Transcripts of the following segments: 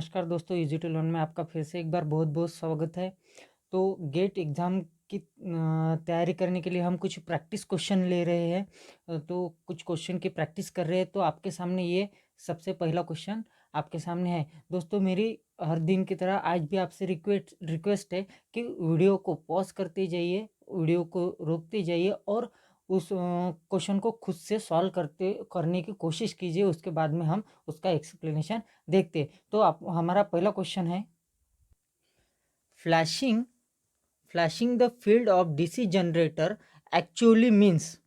नमस्कार दोस्तों, easy to learn में आपका फिर से एक बार बहुत बहुत स्वागत है। तो गेट एग्ज़ाम की तैयारी करने के लिए हम कुछ प्रैक्टिस क्वेश्चन ले रहे हैं। तो कुछ क्वेश्चन की प्रैक्टिस कर रहे हैं। तो आपके सामने ये सबसे पहला क्वेश्चन आपके सामने है। दोस्तों, मेरी हर दिन की तरह आज भी आपसे रिक्वेस्ट है कि वीडियो को पॉज करते जाइए, वीडियो को रोकते जाइए और उस क्वेश्चन को खुद से सॉल्व करने की कोशिश कीजिए। उसके बाद में हम उसका एक्सप्लेनेशन देखते हैं। तो आप हमारा पहला क्वेश्चन है, flashing flashing the field of DC generator actually means.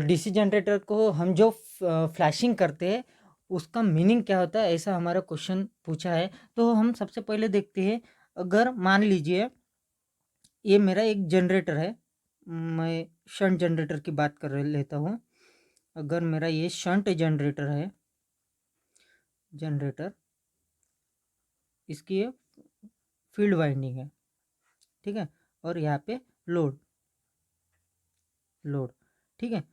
DC generator को हम जो फ्लैशिंग करते हैं उसका मीनिंग क्या होता है, ऐसा हमारा क्वेश्चन पूछा है। तो हम सबसे पहले देखते हैं। अगर मान लीजिए ये मेरा एक जनरेटर है, मैं शंट जनरेटर की बात कर लेता हूँ। अगर मेरा ये शंट जनरेटर है, इसकी ये फील्ड वाइंडिंग है, ठीक है। और यहाँ पे लोड, ठीक है।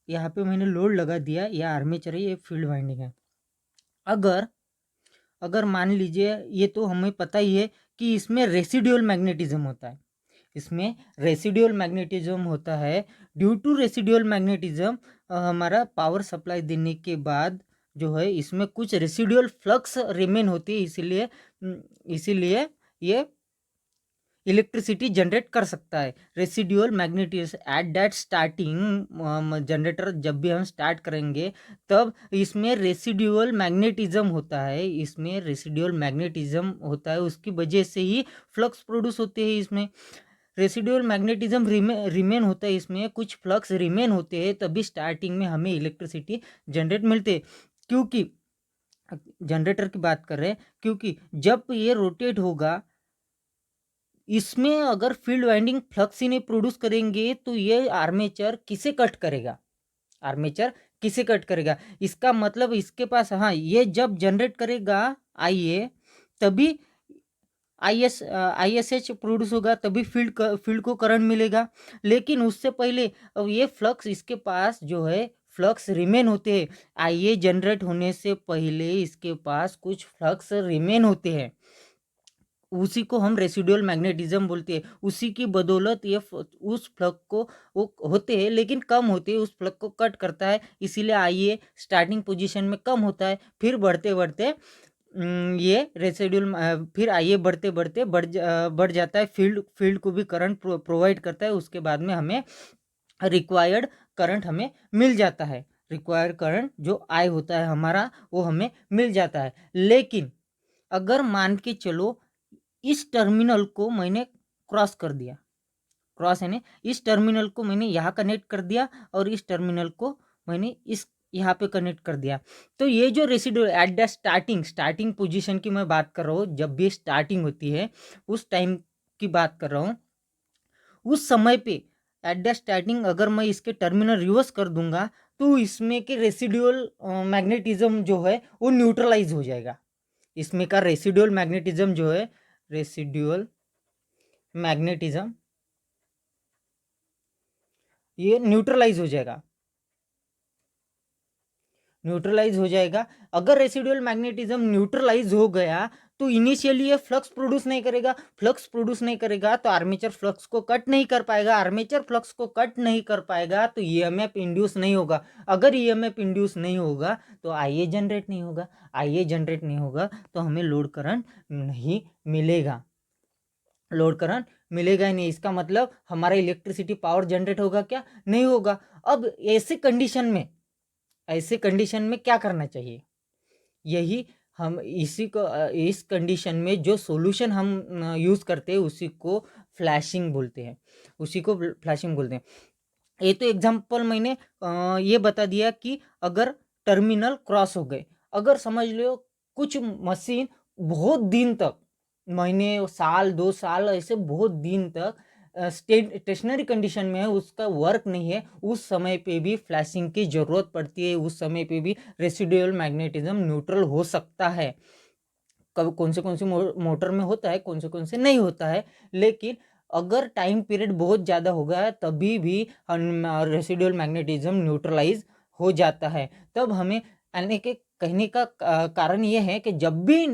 यहाँ पे मैंने लोड लगा दिया, यह आर्मेचर है, ये फील्ड वाइंडिंग है। अगर मान लीजिए, ये तो हमें पता ही है कि इसमें रेसिडुअल मैग्नेटिज्म होता है। ड्यू टू रेसिडुअल मैग्नेटिज्म हमारा पावर सप्लाई देने के बाद जो है इसमें कुछ रेसिडुअल फ्लक्स रिमेन होती है, इसीलिए ये इलेक्ट्रिसिटी जनरेट कर सकता है। Residual magnetism at that starting, generator जब भी हम स्टार्ट करेंगे तब इसमें रेसिडुअल मैग्नेटिज्म होता है, उसकी वजह से ही फ्लक्स प्रोड्यूस होते हैं। इसमें रेसिडुअल मैग्नेटिज्म रिमेन होता है, इसमें कुछ फ्लक्स रिमेन होते हैं, तभी स्टार्टिंग में हमें इलेक्ट्रिसिटी जनरेट मिलते हैं। क्योंकि जनरेटर की बात कर रहे हैं, क्योंकि जब ये रोटेट होगा, इसमें अगर फील्ड वाइंडिंग फ्लक्स ही नहीं प्रोड्यूस करेंगे तो ये आर्मेचर किसे कट करेगा। इसका मतलब इसके पास, हाँ, ये जब जनरेट करेगा आईए, तभी ISH प्रोड्यूस होगा, तभी फील्ड को करंट मिलेगा। लेकिन उससे पहले अब ये फ्लक्स, इसके पास जो है फ्लक्स रिमेन होते हैं। आईए जनरेट होने से पहले इसके पास कुछ फ्लक्स रिमेन होते हैं, उसी को हम रेसिडुअल मैग्नेटिज्म बोलते हैं। उसी की बदौलत ये उस फ्लक्स को, वो होते हैं लेकिन कम होते हैं, उस फ्लक्स को कट करता है। इसीलिए आइए स्टार्टिंग पोजीशन में कम होता है, फिर बढ़ते बढ़ते ये रेसिडुअल, फिर आइए बढ़ते बढ़ते बढ़ जाता है, फील्ड को भी करंट प्रोवाइड करता है। उसके बाद में हमें रिक्वायर्ड करंट हमें मिल जाता है। रिक्वायर्ड करंट जो आई होता है हमारा, वो हमें मिल जाता है। लेकिन अगर मान के चलो इस टर्मिनल को मैंने क्रॉस कर दिया, यानी इस टर्मिनल को मैंने यहाँ कनेक्ट कर दिया और इस टर्मिनल को मैंने इस यहाँ पे कनेक्ट कर दिया, तो ये जो residual at the starting position की मैं बात कर रहा हूँ, जब भी स्टार्टिंग होती है उस टाइम की बात कर रहा हूँ, उस समय पे एट द स्टार्टिंग अगर मैं इसके टर्मिनल रिवर्स कर दूंगा तो इसमें के रेसिडुअल मैग्नेटिज्म जो है वो न्यूट्रलाइज हो जाएगा। इसमें का रेसिडुअल मैग्नेटिज्म जो है, रेसिडुअल मैग्नेटिज्म ये न्यूट्रलाइज हो जाएगा। अगर रेसिडुअल मैग्नेटिज्म न्यूट्रलाइज हो गया तो इनिशियली ये फ्लक्स प्रोड्यूस नहीं करेगा तो आर्मेचर फ्लक्स को कट नहीं कर पाएगा, तो ईएमएफ इंड्यूस नहीं होगा। अगर ईएमएफ इंड्यूस नहीं होगा तो आईए जनरेट नहीं होगा, तो हमें लोड करंट नहीं मिलेगा, ही नहीं। इसका मतलब हमारा इलेक्ट्रिसिटी पावर जनरेट होगा क्या? नहीं होगा। अब ऐसे कंडीशन में क्या करना चाहिए, यही हम इस कंडीशन में जो सॉल्यूशन हम यूज करते हैं उसी को फ्लैशिंग बोलते हैं। ये तो एग्जांपल मैंने ये बता दिया कि अगर टर्मिनल क्रॉस हो गए, अगर समझ लो कुछ मशीन बहुत दिन तक, महीने, साल, 2 साल, ऐसे बहुत दिन तक स्टेशनरी कंडीशन में है, उसका वर्क नहीं है, उस समय पे भी फ्लैशिंग की जरूरत पड़ती है। उस समय पे भी रेसिडुअल मैग्नेटिज्म न्यूट्रल हो सकता है। कौन से मोटर में होता है, कौन से नहीं होता है। लेकिन अगर टाइम पीरियड बहुत ज़्यादा हो गया तभी भी रेसिडुअल मैग्नेटिज्म न्यूट्रलाइज हो जाता है। तब हमें यानी कि कहने का कारण ये है कि जब भी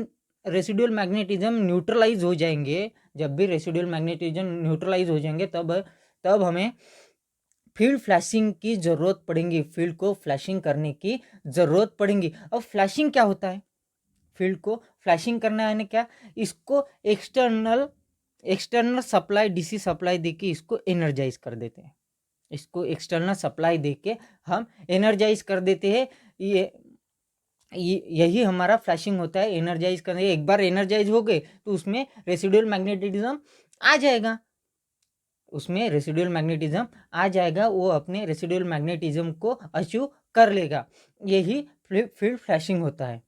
रेसिडुअल मैग्नेटिज्म न्यूट्रलाइज हो जाएंगे, तब हमें फील्ड फ्लैशिंग की ज़रूरत पड़ेगी, फील्ड को फ्लैशिंग करने की ज़रूरत पड़ेगी। अब फ्लैशिंग क्या होता है? फील्ड को फ्लैशिंग करना है क्या? इसको एक्सटर्नल सप्लाई, डीसी सप्लाई देके इसको एनर्जाइज कर देते हैं। इसको एक्सटर्नल सप्लाई देके हम एनर्जाइज कर देते हैं। यही हमारा फ्लैशिंग होता है, एनर्जाइज करने। एक बार एनर्जाइज हो गए तो उसमें रेसिडुअल मैग्नेटिज्म आ जाएगा, वो अपने रेसिडुअल मैग्नेटिज्म को अचीव कर लेगा। यही फील्ड फ्लैशिंग होता है।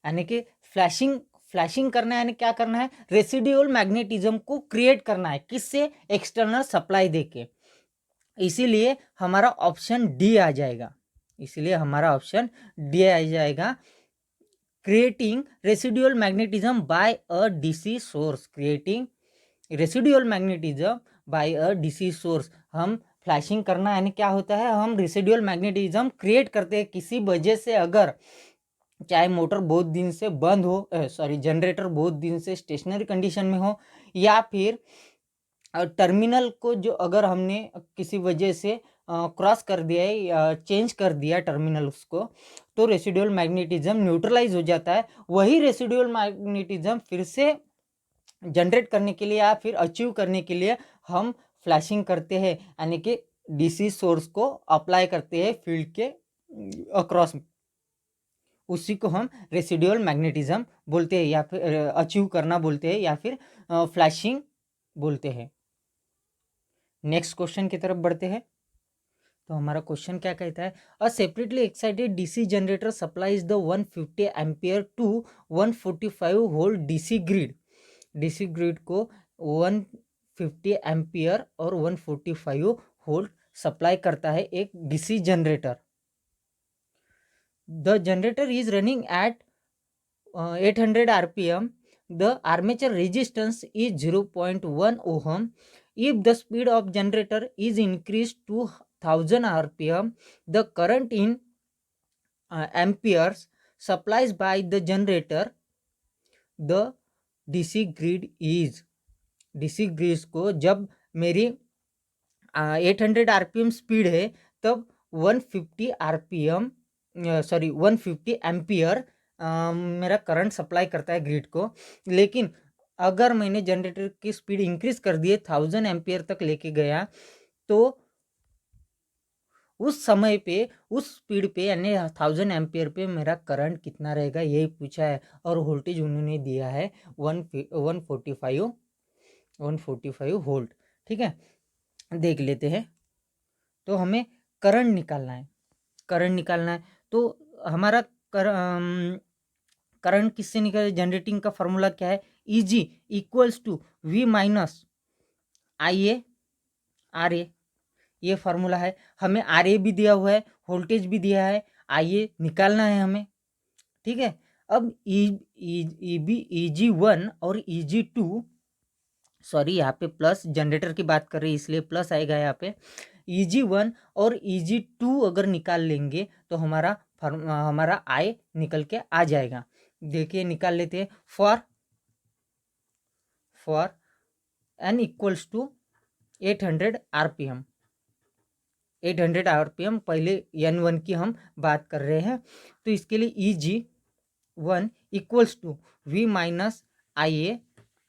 यानी कि फ्लैशिंग करना है, यानी क्या करना है? रेसिडुअल मैग्नेटिज्म को क्रिएट करना है। किससे? एक्सटर्नल सप्लाई देके। इसीलिए हमारा ऑप्शन डी आ जाएगा, creating residual magnetism by a DC source. हम फ्लैशिंग करना यानी क्या होता है? हम रेसिडुअल मैग्नेटिज्म क्रिएट करते हैं किसी वजह से। अगर चाहे मोटर बहुत दिन से बंद हो, जनरेटर बहुत दिन से स्टेशनरी कंडीशन में हो, या फिर टर्मिनल को जो अगर हमने किसी वजह से क्रॉस कर दिया है या चेंज कर दिया टर्मिनल उसको, तो रेसिडुअल मैग्नेटिज्म न्यूट्रलाइज हो जाता है। वही रेसिडुअल मैग्नेटिज्म फिर से जनरेट करने के लिए या फिर अचीव करने के लिए हम फ्लैशिंग करते हैं, यानी कि डीसी सोर्स को अप्लाई करते हैं फील्ड के अक्रॉस। उसी को हम रेसिडुअल मैग्नेटिज्म बोलते हैं, या फिर अचीव करना बोलते हैं, या फिर फ्लैशिंग बोलते हैं। नेक्स्ट क्वेश्चन की तरफ बढ़ते हैं। तो हमारा क्वेश्चन क्या कहता है? A separately excited DC generator supplies the 150 ampere to 145 volt DC grid को 150 एम्पियर और 145 वोल्ट सप्लाई करता है एक DC generator. The generator is running at 800 rpm. The armature resistance is 0.1 ohm. If the speed of generator is increased to 1000 rpm, the current in amperes supplies by the generator, the DC grid को जब मेरी 800 rpm speed है तब 150 rpm 150 ampere मेरा current supply करता है grid को। लेकिन अगर मैंने जनरेटर की स्पीड इंक्रीज कर दिए 1000 एम्पियर तक लेके गया, तो उस समय पे उस स्पीड पे यानी 1000 एम्पियर पे मेरा करंट कितना रहेगा, यही पूछा है। और वोल्टेज उन्होंने दिया है 145 वोल्ट। ठीक है, देख लेते हैं। तो हमें करंट निकालना है। तो हमारा करंट किससे निकले? जनरेटिंग का फॉर्मूला क्या है? Eg equals to V minus IA RA, ये फार्मूला है। हमें RA भी दिया हुआ है, वोल्टेज भी दिया है, IA निकालना है हमें। ठीक है, अब Eg1 और Eg2, सॉरी यहाँ पे प्लस, जनरेटर की बात कर रही है इसलिए प्लस आएगा यहाँ पे। Eg1 और Eg2 अगर निकाल लेंगे तो हमारा I निकल के आ जाएगा। देखिए निकाल लेते हैं। For n equals to 800 rpm, 800 rpm, पहले n1 की हम बात कर रहे हैं। तो इसके लिए Eg1 equals to V minus IA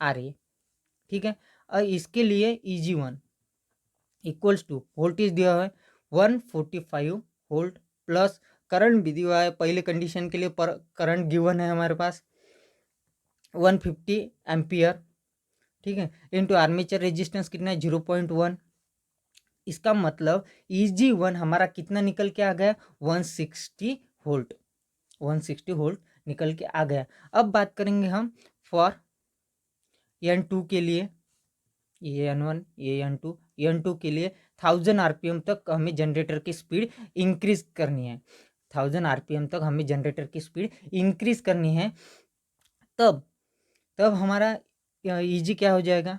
RA। ठीक है, इसके लिए Eg1 इक्वल्स टू वोल्टेज दिया हुआ है 145 वोल्ट प्लस करंट भी दिया है। पहले कंडीशन के लिए करंट गिवन है हमारे पास 150 एम्पियर। ठीक है, इनटू आर्मेचर रेजिस्टेंस कितना है? 0.1। इसका मतलब Eg1 हमारा कितना निकल के आ गया? 160 वोल्ट निकल के आ गया। अब बात करेंगे हम फॉर n2 के लिए, ये n1 ये n2 के लिए 1000 rpm तक हमें जनरेटर की स्पीड इंक्रीज करनी है। 1000 rpm तक हमें जनरेटर की स्पीड इंक्रीज करनी है। तब हमारा Eg क्या हो जाएगा?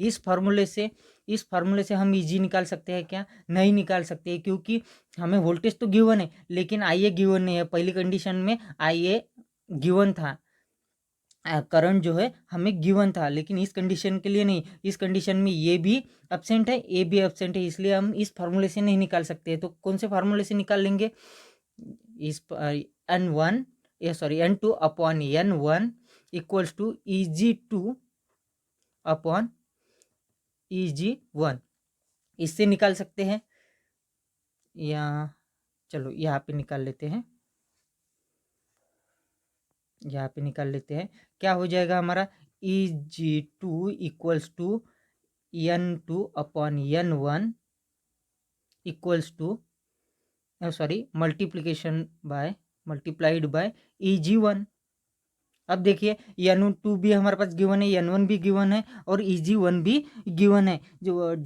इस फार्मूले से इस फार्मूले से हम ईजी निकाल सकते हैं क्या? नहीं निकाल सकते, क्योंकि हमें वोल्टेज तो गिवन है लेकिन आई ए गिवन नहीं है। पहली कंडीशन में आई ए गिवन था, करंट जो है हमें गिवन था, लेकिन इस कंडीशन के लिए नहीं। इस कंडीशन में ये भी एब्सेंट है, ए भी एब्सेंट है, इसलिए हम इस फार्मूले से नहीं निकाल सकते। तो कौन से फार्मूले से निकाल लेंगे? इस N1 N2 upon N1 equals to EG2 upon EG1, इससे निकाल सकते हैं। या चलो यहाँ पे निकाल लेते हैं, यहाँ पे निकाल लेते हैं। क्या हो जाएगा हमारा? EG2 equals to N2 upon N1 equals to multiplied by EG1। अब देखिए N2 भी हमारे पास गिवन है, N1 भी गिवन है और EG1 भी गिवन है। जो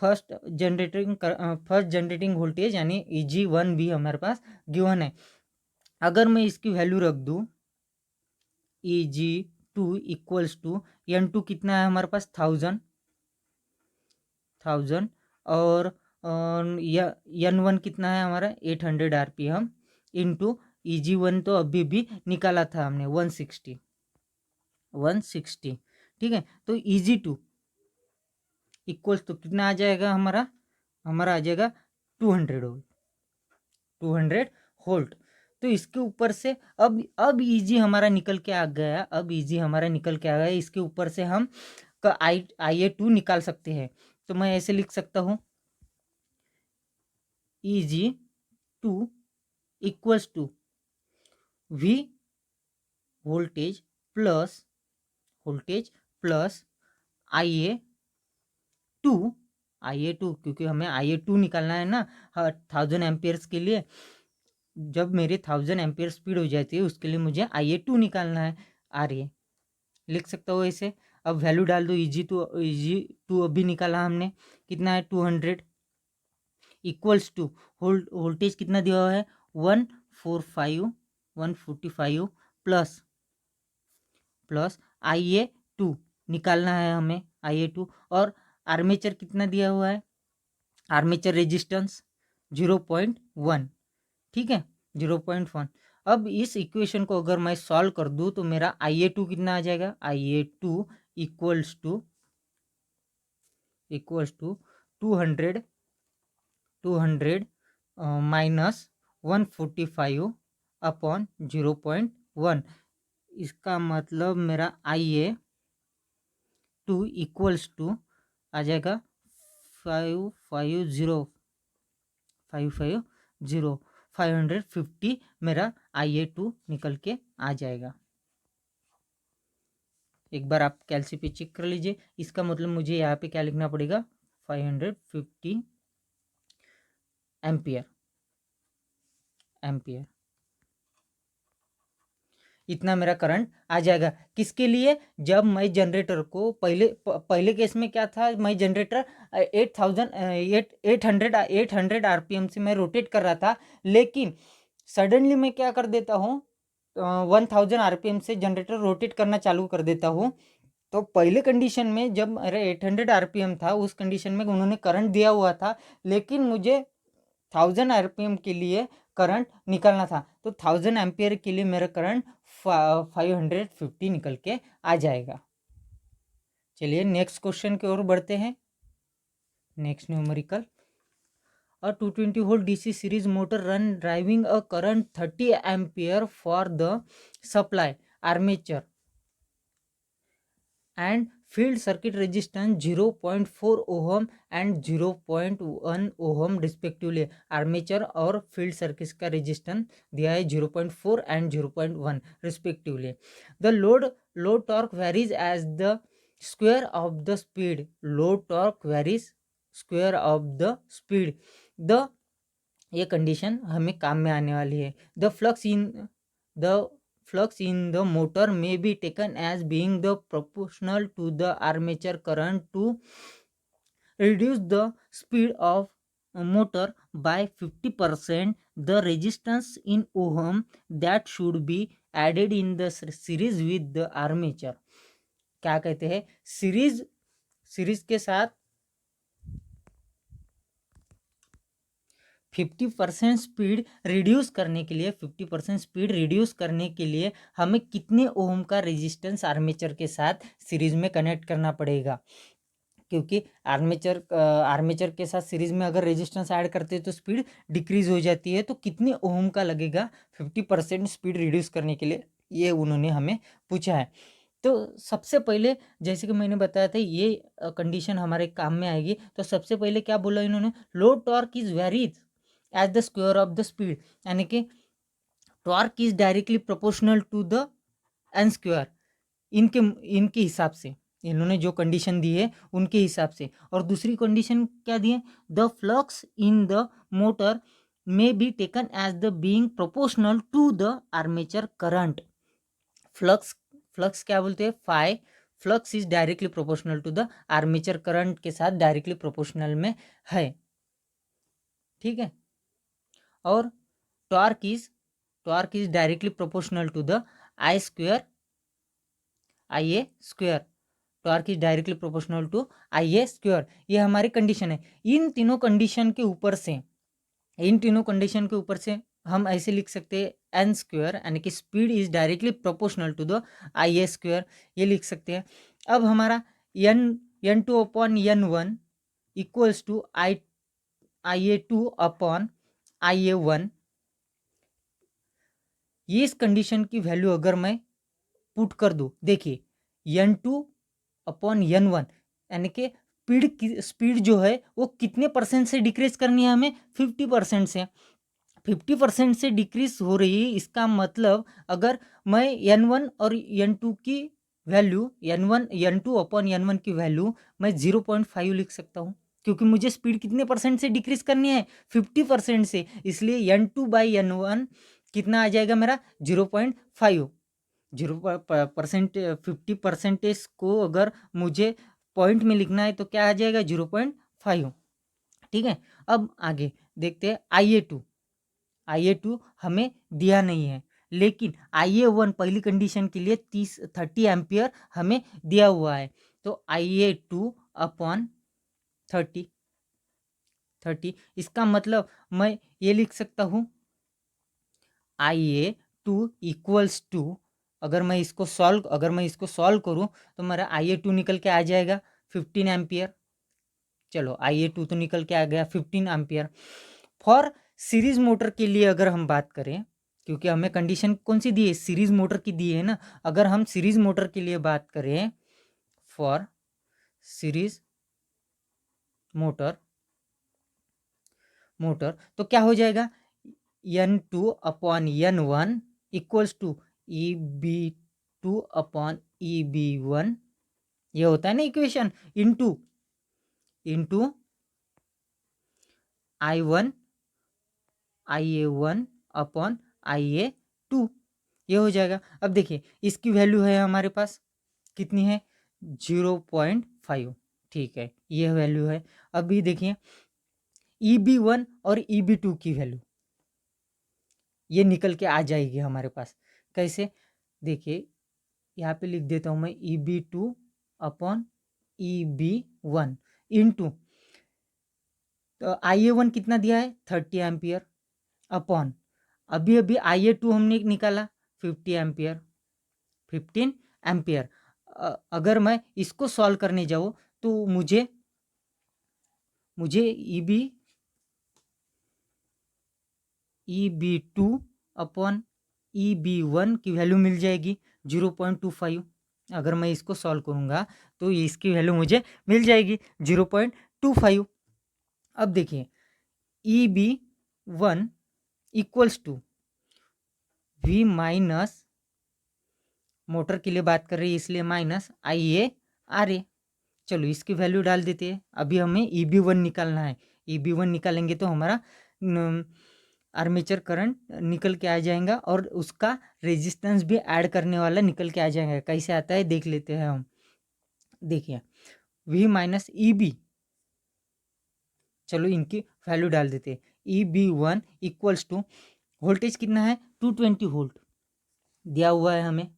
फर्स्ट जनरेटिंग वोल्टेज यानी EG1 भी हमारे पास गिवन है। अगर मैं इसकी वैल्यू रख दूं EG2 इक्वल्स टू N2 कितना है हमारे पास? 1000 और N1 कितना है हमारा? 800 RPM इंटू EG1 तो अभी भी निकाला था हमने 160। ठीक है, तो EG2 इक्वल्स तो कितना आ जाएगा हमारा? आ जाएगा 200 वोल्ट। तो इसके ऊपर से अब EG हमारा निकल के आ गया। इसके ऊपर से हम IA2 निकाल सकते हैं। तो मैं ऐसे लिख सकता हूँ EG2 equals to V voltage plus IA2 क्योंकि हमें IA2 निकालना है ना 1000 एम्पियर्स के लिए। जब मेरी 1000 एम्पियर स्पीड हो जाती है उसके लिए मुझे IA2 निकालना है। लिख सकता हूँ ऐसे। अब वैल्यू डाल दो। EG2 अभी निकाला हमने, कितना है? 200 इक्वल्स टू वोल्टेज कितना दिया हुआ है? 145 प्लस IA2 निकालना है हमें, IA2। और आर्मेचर कितना दिया हुआ है? आर्मेचर रेजिस्टेंस 0.1, ठीक है, 0.1। अब इस इक्वेशन को अगर मैं सॉल्व कर दूं तो मेरा IA2 कितना आ जाएगा? IA2 equals to 200 minus 145 upon 0.1। इसका मतलब मेरा IA2 इक्वल्स टू आ जाएगा 550 मेरा IA2 निकल के आ जाएगा। एक बार आप कैलसी पे चेक कर लीजिए। इसका मतलब मुझे यहाँ पे क्या लिखना पड़ेगा? 550 एम्पियर। इतना मेरा करंट आ जाएगा। किसके लिए? जब मैं जनरेटर को पहले केस में क्या था, मैं जनरेटर 800 RPM से मैं रोटेट कर रहा था, लेकिन सडनली मैं क्या कर देता हूँ, 1000 RPM से जनरेटर रोटेट करना चालू कर देता हूँ। तो पहले कंडीशन में जब मेरा 800 RPM था, उस कंडीशन में उन्होंने करंट दिया हुआ था, लेकिन मुझे 1000 RPM के लिए करंट निकालना था। तो 1000 एम्पियर के लिए मेरा करंट 550 निकल के आ जाएगा। चलिए नेक्स्ट क्वेश्चन की ओर बढ़ते हैं। Next numerical, a 220 volt DC series motor run driving a current 30 ampere for the supply armature and field circuit resistance 0.4 ohm and 0.1 ohm respectively। Armature और फील्ड सर्किट का रेजिस्टेंस दिया है 0.4 and 0.1 respectively। The load torque varies as the square of the speed. Load torque varies square of the speed. ये condition हमें काम में आने वाली है। The flux in the motor may be taken as being the proportional to the armature current to reduce the speed of a motor by 50%। the resistance in ohm that should be added in the series with the armature। क्या कहते हैं? Series series के साथ 50% speed reduce करने के लिए 50% speed reduce करने के लिए हमें कितने ओम का रेजिस्टेंस आर्मेचर के साथ सीरीज में कनेक्ट करना पड़ेगा, क्योंकि आर्मेचर के साथ सीरीज में अगर रेजिस्टेंस ऐड करते हैं तो स्पीड डिक्रीज हो जाती है। तो कितने ओम का लगेगा 50% स्पीड रिड्यूस करने के लिए, ये उन्होंने हमें पूछा है। तो सबसे पहले जैसे कि मैंने बताया था ये कंडीशन हमारे काम में आएगी। तो सबसे पहले क्या बोला इन्होंने, load torque is varies as the square of the speed, यानी कि torque is directly proportional to the N square, इनके इनके हिसाब से इन्होंने जो कंडीशन दी है उनके हिसाब से। और दूसरी कंडीशन क्या दी है, the flux in the motor may be taken as the being proportional to the armature current. Flux क्या बोलते हैं, phi, flux is directly proportional to the armature current के साथ डायरेक्टली प्रोपोर्शनल में है, ठीक है। और torque is directly proportional to the I A square, torque is directly proportional to I A square. ये हमारी कंडीशन है। इन तीनों कंडीशन के ऊपर से हम ऐसे लिख सकते हैं एन स्क्वायर, यानी कि speed is directly proportional to the I A square, ये लिख सकते हैं। अब हमारा N two upon N one equals to I A two upon I A one. ये इस कंडीशन की वैल्यू अगर मैं पुट कर दूँ, देखिए N two upon N one, यानी कि स्पीड जो है वो कितने परसेंट से डिक्रीज करनी है हमें, 50% से। 50% से डिक्रीज हो रही है, इसका मतलब अगर मैं एन वन और एन टू की value N two upon N one की वैल्यू मैं 0.5 लिख सकता हूँ, क्योंकि मुझे स्पीड कितने परसेंट से डिक्रीज करनी है, 50% से। इसलिए N two by N one कितना आ जाएगा मेरा, 0.5। 50% को अगर मुझे पॉइंट में लिखना है तो क्या आ जाएगा, 0.5, ठीक है। अब आगे देखते हैं आई ए टू हमें दिया नहीं है, लेकिन आई ए वन पहली कंडीशन के लिए 30 एम्पियर हमें दिया हुआ है। तो आई ए टू अपॉन 30, इसका मतलब मैं ये लिख सकता हूँ आई ए टू इक्वल्स टू, अगर मैं इसको सॉल्व करूँ तो मेरा आई ए टू निकल के आ जाएगा 15 एम्पियर। चलो आई ए टू तो निकल के आ गया 15 एम्पियर। फॉर सीरीज मोटर के लिए अगर हम बात करें, क्योंकि हमें कंडीशन कौन सी दी है, सीरीज मोटर की दी है ना, अगर हम सीरीज मोटर के लिए बात करें, फॉर सीरीज मोटर तो क्या हो जाएगा, N two upon N one equals to E B two upon E B one, ये होता है ना equation, into I A one upon I A two, ये हो जाएगा। अब देखिए इसकी वैल्यू है हमारे पास कितनी है, 0.5, ठीक है, ये वैल्यू है। अभी देखिए ई बी वन और ई बी टू की वैल्यू ये निकल के आ जाएगी हमारे पास। कैसे, देखिए यहाँ पे लिख देता हूँ मैं E B two upon E B one into, तो आई ए वन कितना दिया है 30 एम्पियर अपॉन, अभी आई ए टू हमने निकाला 15 एम्पियर। अगर मैं इसको सॉल्व करने जाऊँ तो मुझे E B two upon E B one की वैल्यू मिल जाएगी 0.25। अगर मैं इसको सॉल्व करूँगा तो इसकी वैल्यू मुझे मिल जाएगी 0.25। अब देखिए E B one equals to V minus, motor के लिए बात कर रही है इसलिए minus I A R A. चलो इसकी वैल्यू डाल देते हैं। अभी हमें ई बी वन निकालना है, ई बी वन निकालेंगे तो हमारा आर्मेचर करंट निकल के आ जाएगा और उसका रेजिस्टेंस भी ऐड करने वाला निकल के आ जाएगा। कैसे आता है देख लेते हैं हम। देखिए वी माइनस ई बी, चलो इनकी वैल्यू डाल देते हैं। E B one equals to, voltage कितना है 220 वोल्ट दिया हुआ है हमें,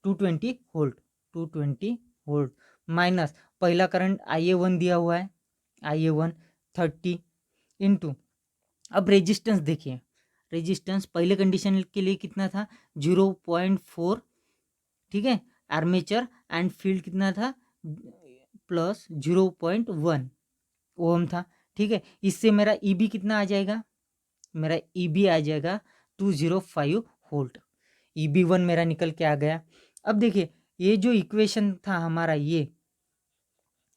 220 वोल्ट माइनस पहला करंट IA1 दिया हुआ है, IA1 30 इंटू, अब रेजिस्टेंस देखिए, रेजिस्टेंस पहले कंडीशन के लिए कितना था 0.4, ठीक है। आर्मेचर एंड फील्ड कितना था प्लस 0.1 ओम था, ठीक है। इससे मेरा ईबी कितना आ जाएगा, मेरा ईबी आ जाएगा 205 वोल्ट। EB1 मेरा निकल के आ गया। अब देखिए ये जो इक्वेशन था हमारा, ये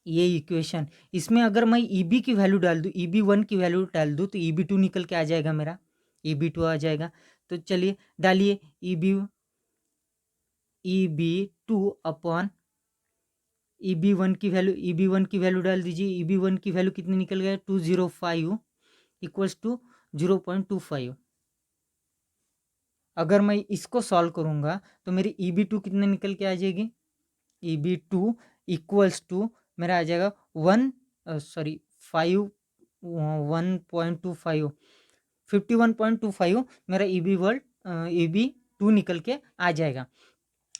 इक्वेशन, इसमें अगर मैं EB की वैल्यू डाल दूँ, EB1 की वैल्यू डाल दूँ तो EB2 निकल के आ जाएगा, मेरा EB2 आ जाएगा। तो चलिए डालिए EB2 अपॉन EB1 की वैल्यू डाल दीजिए। EB1 की वैल्यू कितनी निकल गया 205 इक्वल्स टू 0.25। अगर मैं इसको सॉल्व करूंगा तो मेरी EB2 कितने निकल के आ जाएगी, EB2 इक्वल्स टू मेरा आ जाएगा 51.25 मेरा EB2 निकल के आ जाएगा।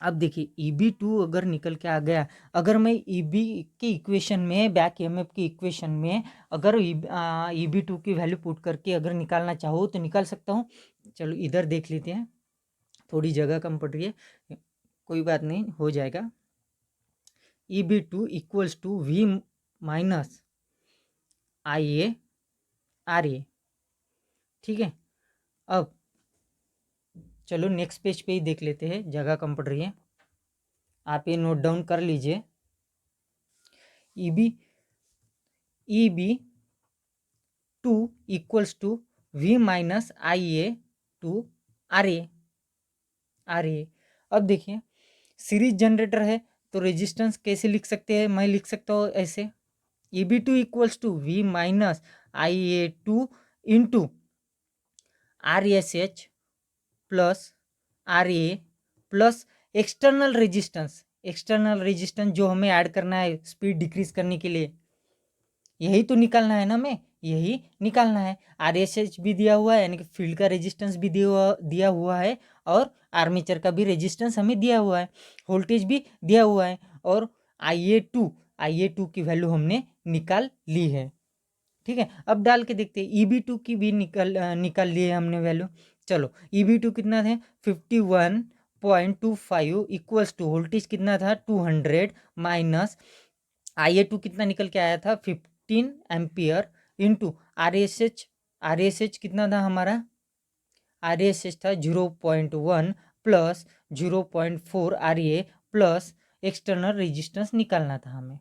अब देखिए EB2 अगर निकल के आ गया, अगर मैं EB के इक्वेशन में, बैक EMF की इक्वेशन में अगर EB2 की वैल्यू पुट करके अगर निकालना चाहो तो निकाल सकता हूँ। चलो इधर देख लेते हैं, थोड़ी जगह कम पड़ रही है, कोई बात नहीं, हो जाएगा। EB2 equals to V minus IA RA, ठीक है। अब चलो नेक्स्ट पेज पे ही देख लेते हैं, जगह कम पड़ रही है, आप ये नोट डाउन कर लीजिए। EB2 equals to V minus IA two RA। अब देखिए सीरीज जनरेटर है तो रेजिस्टेंस कैसे लिख सकते हैं, मैं लिख सकता हूँ ऐसे, EB2 equals to V minus IA2 into RSH plus RA plus external resistance जो हमें ऐड करना है स्पीड डिक्रीज करने के लिए, यही तो निकालना है ना, हमें यही निकालना है। RSH भी दिया हुआ है, यानी कि फील्ड का रेजिस्टेंस भी दिया हुआ है, और आर्मेचर का भी रेजिस्टेंस हमें दिया हुआ है, वोल्टेज भी दिया हुआ है, और IA2 की वैल्यू हमने निकाल ली है, ठीक है। अब डाल के देखते हैं, EB2 की भी निकाल लिए हमने वैल्यू। चलो EB2 कितना थे 51.25 इक्वल्स टू वोल्टेज कितना था 200 माइनस IA2 कितना निकल के आया था 15 एम्पियर इंटू RSH कितना था हमारा, RSH था 0.1 plus 0.4 RA plus external resistance निकालना था हमें,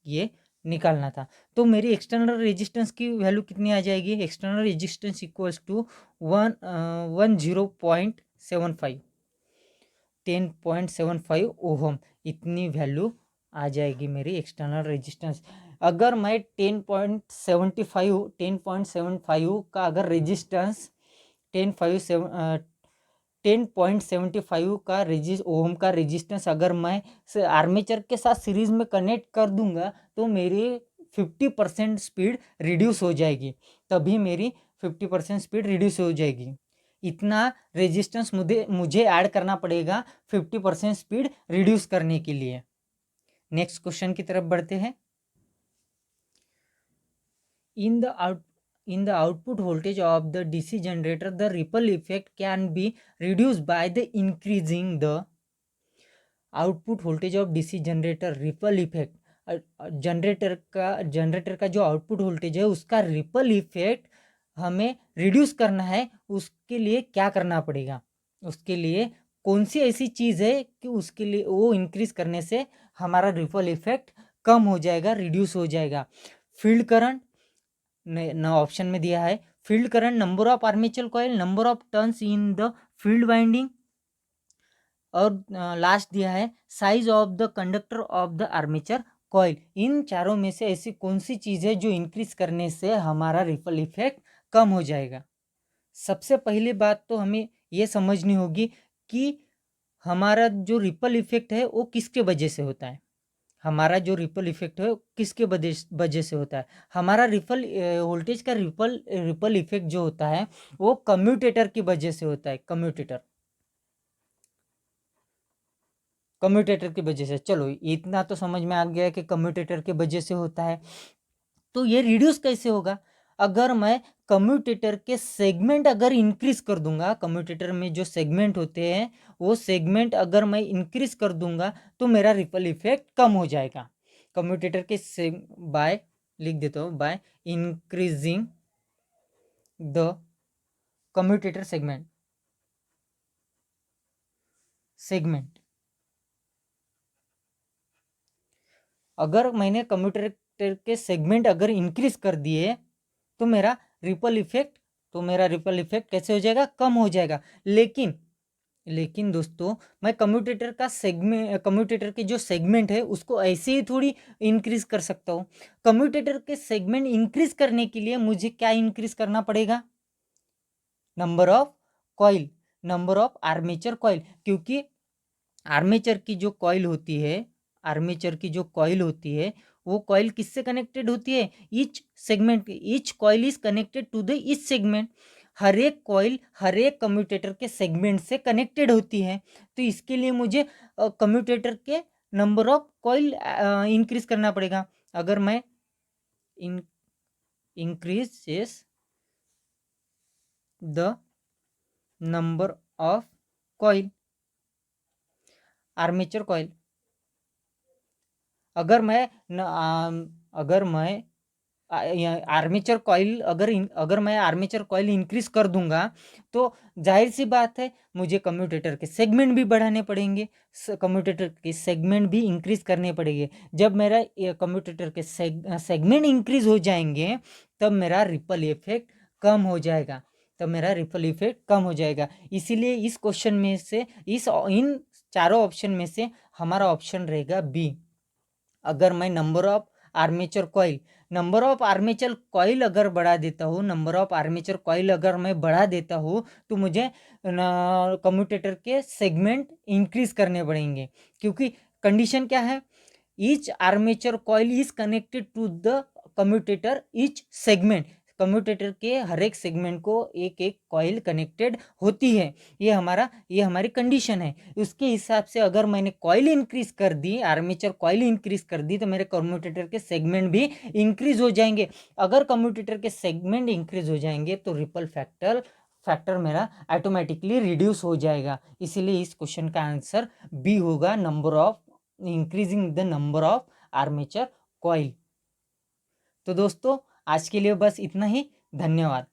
ये निकालना था। तो मेरी एक्सटर्नल रेजिस्टेंस की वैल्यू कितनी आ जाएगी, external resistance equals to 10.75 ohm, इतनी वैल्यू आ जाएगी मेरी एक्सटर्नल रेजिस्टेंस। अगर मैं 10.75 का अगर रेजिस्टेंस 10.75 का ओम का रेजिस्टेंस अगर मैं आर्मेचर के साथ सीरीज में कनेक्ट कर दूंगा तो मेरी 50% स्पीड रिड्यूस हो जाएगी, तभी मेरी 50% स्पीड रिड्यूस हो जाएगी। इतना रेजिस्टेंस मुझे ऐड करना पड़ेगा 50% स्पीड रिड्यूस करने के लिए। नेक्स्ट क्वेश्चन की तरफ बढ़ते हैं। In the output voltage of the DC generator, the ripple effect can be reduced by the increasing the output voltage of DC generator। Ripple effect, generator का जो आउटपुट वोल्टेज है उसका रिपल इफेक्ट हमें reduce करना है, उसके लिए क्या करना पड़ेगा, उसके लिए कौन सी ऐसी चीज़ है कि उसके लिए वो इंक्रीज करने से हमारा रिपल इफेक्ट कम हो जाएगा, रिड्यूस हो जाएगा। फील्ड करंट न ऑप्शन में दिया है, field current, number of armature coil, number of turns in the field winding, और लास्ट दिया है size of the conductor of the armature coil. इन चारों में से ऐसी कौन सी चीज़ है जो इंक्रीज करने से हमारा रिपल इफेक्ट कम हो जाएगा। सबसे पहली बात तो हमें ये समझनी होगी कि हमारा जो रिपल इफेक्ट है वो किसके वजह से होता है, हमारा जो रिपल इफेक्ट है किसके वजह से होता है। हमारा वोल्टेज का रिपल इफेक्ट जो होता है वो कम्यूटेटर की वजह से होता है। कम्यूटेटर की वजह से। चलो इतना तो समझ में आ गया कि कम्यूटेटर की वजह से होता है। तो ये रिड्यूस कैसे होगा? अगर मैं कम्यूटेटर के सेगमेंट अगर इंक्रीज कर दूंगा, कम्यूटेटर में जो सेगमेंट होते हैं वो सेगमेंट अगर मैं इंक्रीज कर दूंगा तो मेरा रिपल इफेक्ट कम हो जाएगा। कम्यूटेटर के बाय, लिख देता हूँ, by increasing the commutator segment, अगर मैंने कम्यूटेटर के सेगमेंट अगर इंक्रीज कर दिए तो मेरा रिपल इफेक्ट कैसे हो जाएगा? कम हो जाएगा। लेकिन दोस्तों मैं कम्यूटेटर के जो सेगमेंट है उसको ऐसे ही थोड़ी इंक्रीज कर सकता हूँ। कम्यूटेटर के सेगमेंट इंक्रीज करने के लिए मुझे क्या इंक्रीज करना पड़ेगा? Number of coil, number of armature coil, क्योंकि आर्मेचर की जो कॉइल होती है, आर्मेचर की जो कॉइल होती है वो कॉइल किससे कनेक्टेड होती है? Each segment, each coil is connected to the each segment. हर एक कॉइल हर एक कम्यूटेटर के सेगमेंट से कनेक्टेड होती है। तो इसके लिए मुझे कम्यूटेटर के नंबर ऑफ कॉइल इंक्रीज करना पड़ेगा। अगर मैं increases the number of coil, armature coil, अगर मैं अगर मैं आर्मेचर कॉइल इंक्रीज कर दूंगा तो जाहिर सी बात है मुझे कम्यूटेटर के सेगमेंट भी बढ़ाने पड़ेंगे, कम्यूटेटर के सेगमेंट भी इंक्रीज करने पड़ेंगे। जब मेरा कम्यूटेटर के सेगमेंट इंक्रीज हो जाएंगे तब मेरा रिपल इफेक्ट कम हो जाएगा, इसीलिए इस क्वेश्चन में से इन चारों ऑप्शन में से हमारा ऑप्शन रहेगा बी। अगर मैं नंबर ऑफ आर्मेचर कॉइल अगर बढ़ा देता हूँ, अगर मैं बढ़ा देता हूँ तो मुझे कम्यूटेटर के सेगमेंट इंक्रीज करने पड़ेंगे, क्योंकि कंडीशन क्या है? Each armature coil is connected to the commutator each segment, commutator के हर एक सेगमेंट को एक एक कॉइल कनेक्टेड होती है। ये हमारी कंडीशन है। उसके हिसाब से अगर मैंने कॉइल इंक्रीज कर दी, आर्मेचर कॉइल इंक्रीज कर दी, तो मेरे कम्यूटेटर के सेगमेंट भी इंक्रीज हो जाएंगे। अगर कम्यूटेटर के सेगमेंट इंक्रीज हो जाएंगे तो रिपल फैक्टर मेरा ऑटोमेटिकली रिड्यूस हो जाएगा। इसीलिए इस क्वेश्चन का आंसर बी होगा, increasing the number of armature coil. तो दोस्तों आज के लिए बस इतना ही। धन्यवाद।